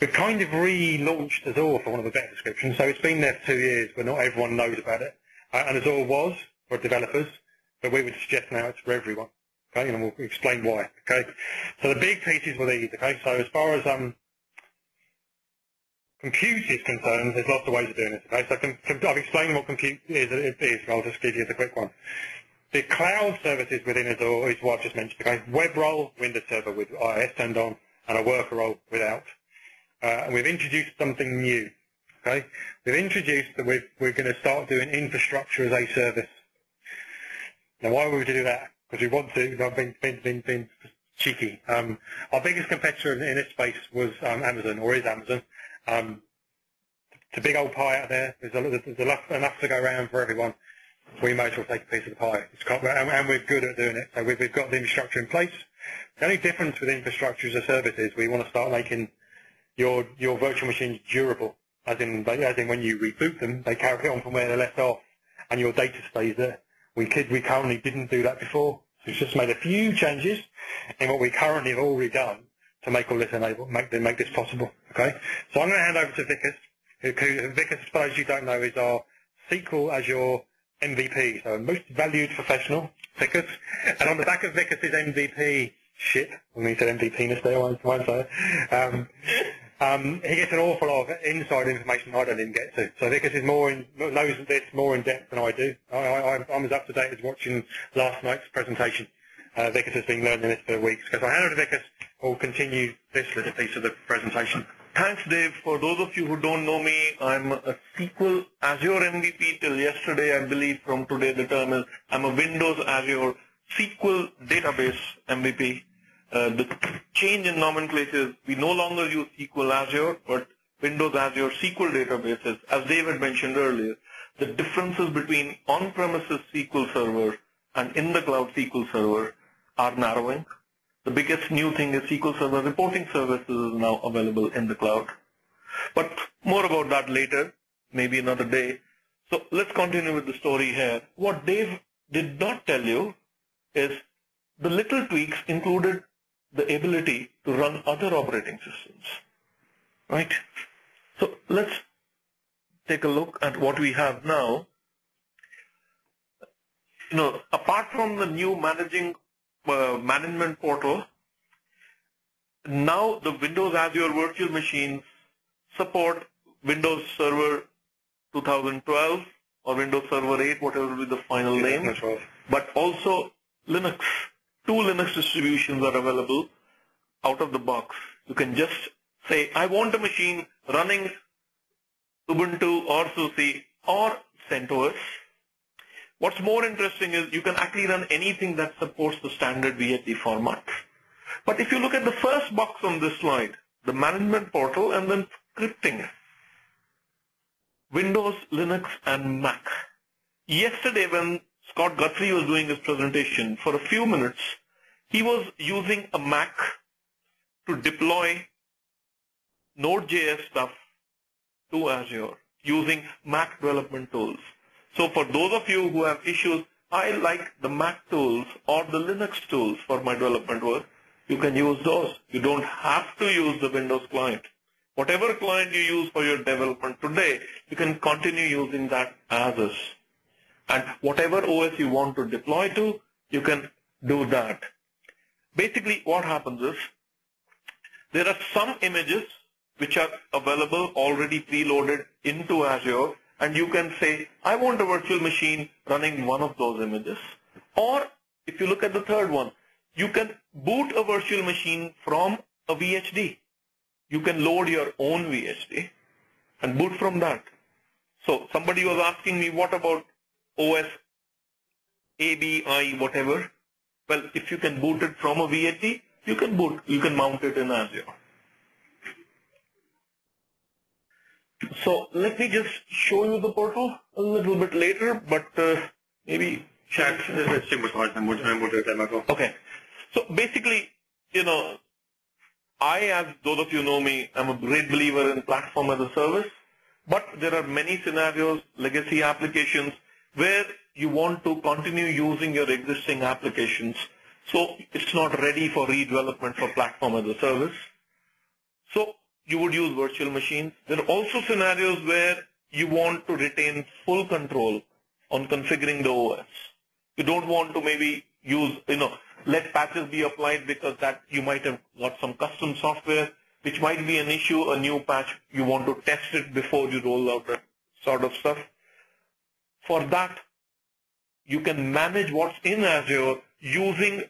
We've kind of relaunched Azure, for one of a better description. So it's been there for 2 years, but not everyone knows about it. And Azure was for developers, but we would suggest now it's for everyone. Okay, and we'll explain why. Okay, so the big pieces were these. Okay, so as far as compute is concerned, there's lots of ways of doing it. Okay, so I've explained what compute is. I'll just give you the quick one. The cloud services within Azure is what I've just mentioned. Okay, web role, Windows Server with IaaS turned on, and a worker role without. And we've introduced something new. Okay, we've introduced that we're going to start doing infrastructure as a service. Now, why would we do that? Because we want to. I've been cheeky. Our biggest competitor in this space was Amazon, or is Amazon. It's a big old pie out there. There's enough to go around for everyone. We might as well take a piece of the pie. And we're good at doing it. So we've got the infrastructure in place. The only difference with infrastructure as a service is we want to start making your virtual machines durable. As in when you reboot them, they carry on from where they left off, and your data stays there. We currently didn't do that before. So it's just made a few changes in what we currently have already done to make all this make this possible. Okay. So I'm going to hand over to Vikas. Vikas, I suppose you don't know, is our SQL Azure MVP, so most valued professional, Vikas. And on the back of Vikas's MVP shit, when he said MVP-ness there, I won't say it. He gets an awful lot of inside information I don't even get to. So Vikas knows this more in depth than I do. I'm as up to date as watching last night's presentation. Vikas has been learning this for weeks. So I hand over to Vikas, who will continue this little piece of the presentation. Thanks, Dave. For those of you who don't know me, I'm a SQL Azure MVP till yesterday, I believe. From today, the term is I'm a Windows Azure SQL database MVP. The change in nomenclature is we no longer use SQL Azure, but Windows Azure SQL databases. As David mentioned earlier, the differences between on-premises SQL Server and in the cloud SQL Server are narrowing. The biggest new thing is SQL Server reporting services is now available in the cloud. But more about that later, maybe another day. So let's continue with the story here. What Dave did not tell you is the little tweaks included the ability to run other operating systems, right? So let's take a look at what we have now. Apart from the new management portal, now the Windows Azure virtual machines support Windows Server 2012 or Windows Server 8, whatever will be the final name, but also Linux. 2 Linux distributions are available out of the box. You can just say, I want a machine running Ubuntu or SUSE or CentOS. What's more interesting is you can actually run anything that supports the standard VHD format. But if you look at the first box on this slide, the management portal and then scripting, Windows, Linux and Mac. Yesterday when Scott Guthrie was doing his presentation, for a few minutes, he was using a Mac to deploy Node.js stuff to Azure using Mac development tools. So for those of you who have issues, I like the Mac tools or the Linux tools for my development work, you can use those. You don't have to use the Windows client. Whatever client you use for your development today, you can continue using that as is. And whatever OS you want to deploy to, you can do that. Basically, what happens is, there are some images which are available already preloaded into Azure, and you can say, I want a virtual machine running one of those images. Or, if you look at the third one, you can boot a virtual machine from a VHD. You can load your own VHD and boot from that. So, somebody was asking me, what about OS, ABI, whatever? Well, if you can boot it from a VHD, you can mount it in Azure. So let me just show you the portal a little bit later, but maybe chat. Let's see what slide and we'll do a demo. Okay. So basically, I, as those of you know me, I'm a great believer in platform as a service, but there are many scenarios, legacy applications, where you want to continue using your existing applications, so it's not ready for redevelopment for platform as a service. So you would use virtual machines. There are also scenarios where you want to retain full control on configuring the OS. You don't want to maybe use, let patches be applied because that you might have got some custom software, which might be an issue, a new patch. You want to test it before you roll out that sort of stuff. For that, you can manage what's in Azure using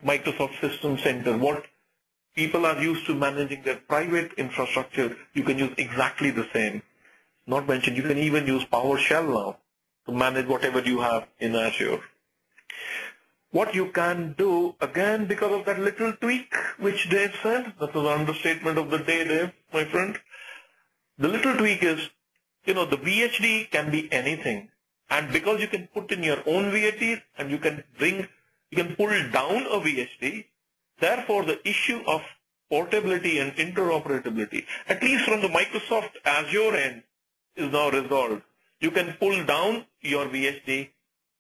Microsoft System Center. What people are used to managing their private infrastructure, you can use exactly the same. Not mentioned, you can even use PowerShell now to manage whatever you have in Azure. What you can do, again, because of that little tweak which Dave said, that was an understatement of the day, Dave, my friend. The little tweak is, the VHD can be anything. And because you can put in your own VHDs and you can pull down a VHD, therefore the issue of portability and interoperability, at least from the Microsoft Azure end, is now resolved. You can pull down your VHD,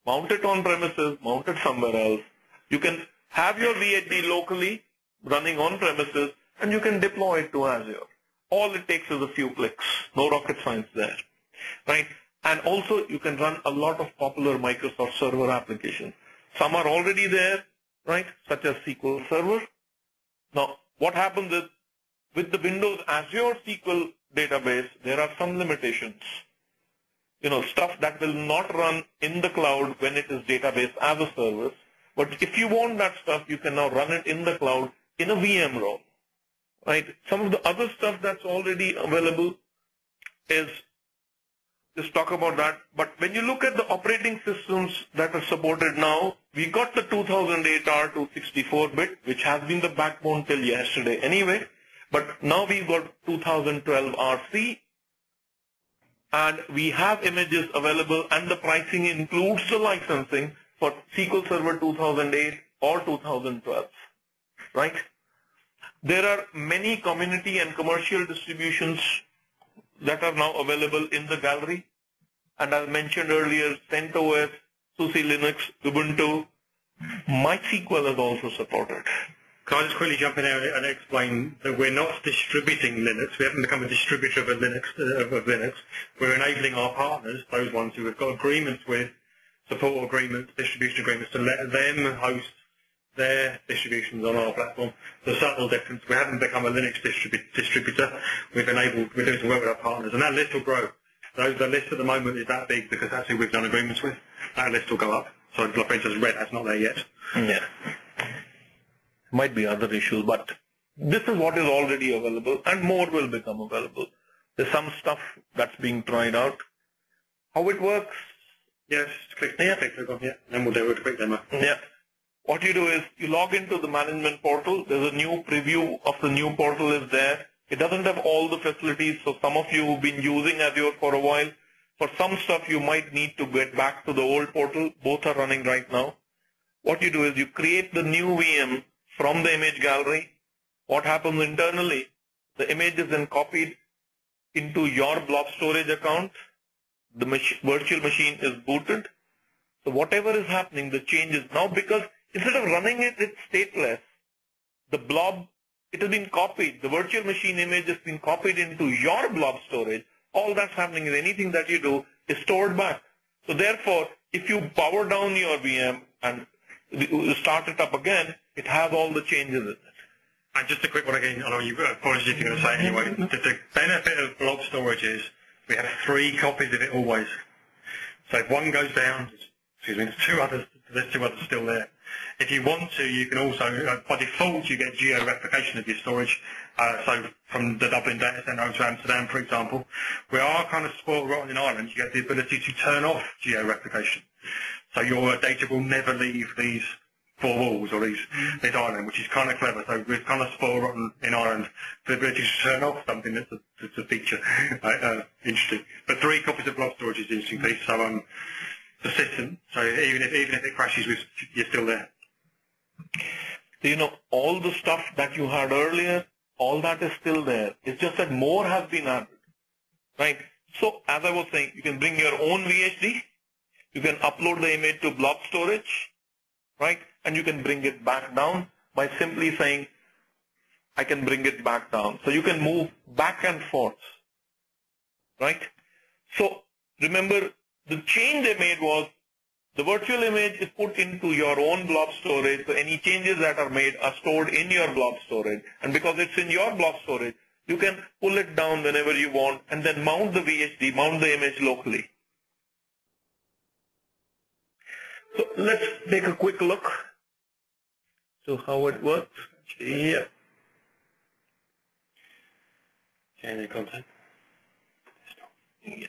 mount it on premises, mount it somewhere else. You can have your VHD locally running on premises, and you can deploy it to Azure. All it takes is a few clicks. No rocket science there, right? And also, you can run a lot of popular Microsoft Server applications. Some are already there, right, such as SQL Server. Now, what happens is, with the Windows Azure SQL database, there are some limitations. Stuff that will not run in the cloud when it is database as a service. But if you want that stuff, you can now run it in the cloud in a VM role, right? Some of the other stuff that's already available is, just talk about that. But when you look at the operating systems that are supported now, we got the 2008 R264-bit, which has been the backbone till yesterday anyway. But now we've got 2012 RC, and we have images available, and the pricing includes the licensing for SQL Server 2008 or 2012, right? There are many community and commercial distributions that are now available in the gallery. And as mentioned earlier, CentOS, SUSE Linux, Ubuntu, MySQL is also supported. Can I just quickly jump in there and explain that we're not distributing Linux. We haven't become a distributor of Linux. We're enabling our partners, those ones who have got agreements with, support agreements, distribution agreements, to let them host their distributions on our platform. The subtle difference, we haven't become a Linux distributor. We're doing some work with our partners, and that list will grow. So the list at the moment is that big because that's who we've done agreements with. That list will go up. So, for instance, Red Hat's not there yet. Yeah. Might be other issues, but this is what is already available, and more will become available. There's some stuff that's being tried out. How it works? Yes, click on, yeah. Then we'll do a quick demo. Yeah. What you do is you log into the management portal. There's a new preview of the new portal is there. It doesn't have all the facilities, so some of you who've been using Azure for a while, for some stuff you might need to get back to the old portal. Both are running right now. What you do is you create the new VM from the image gallery. What happens internally? The image is then copied into your blob storage account. The virtual machine is booted. So whatever is happening, the change is now, because instead of running it, it's stateless. The blob, it has been copied. The virtual machine image has been copied into your blob storage. All that's happening is anything that you do is stored back. So therefore, if you power down your VM and start it up again, it has all the changes in it. And just a quick one again, I know you apologies if you're going to say it anyway. The benefit of blob storage is we have 3 copies of it always. So if one goes down, there's two others still there. If you want to, you can also, by default, you get geo-replication of your storage. So from the Dublin data centre over to Amsterdam, for example, we are kind of spoiled rotten in Ireland. You get the ability to turn off geo-replication. So your data will never leave these 4 walls or this island, which is kind of clever. So we're kind of spoiled rotten in Ireland for the ability to turn off something that's a feature. Interesting. But 3 copies of blob storage is an interesting piece. So persistent. So even if it crashes, you're still there. So, all the stuff that you had earlier, all that is still there. It's just that more has been added, right? So as I was saying, you can bring your own VHD. You can upload the image to blob storage, right? And you can bring it back down by simply saying, I can bring it back down. So you can move back and forth, right? So remember, the change they made was the virtual image is put into your own blob storage, so any changes that are made are stored in your blob storage. And because it's in your blob storage, you can pull it down whenever you want and then mount the VHD, mount the image locally. So let's take a quick look to how it works. Yeah. Change the content. Yeah.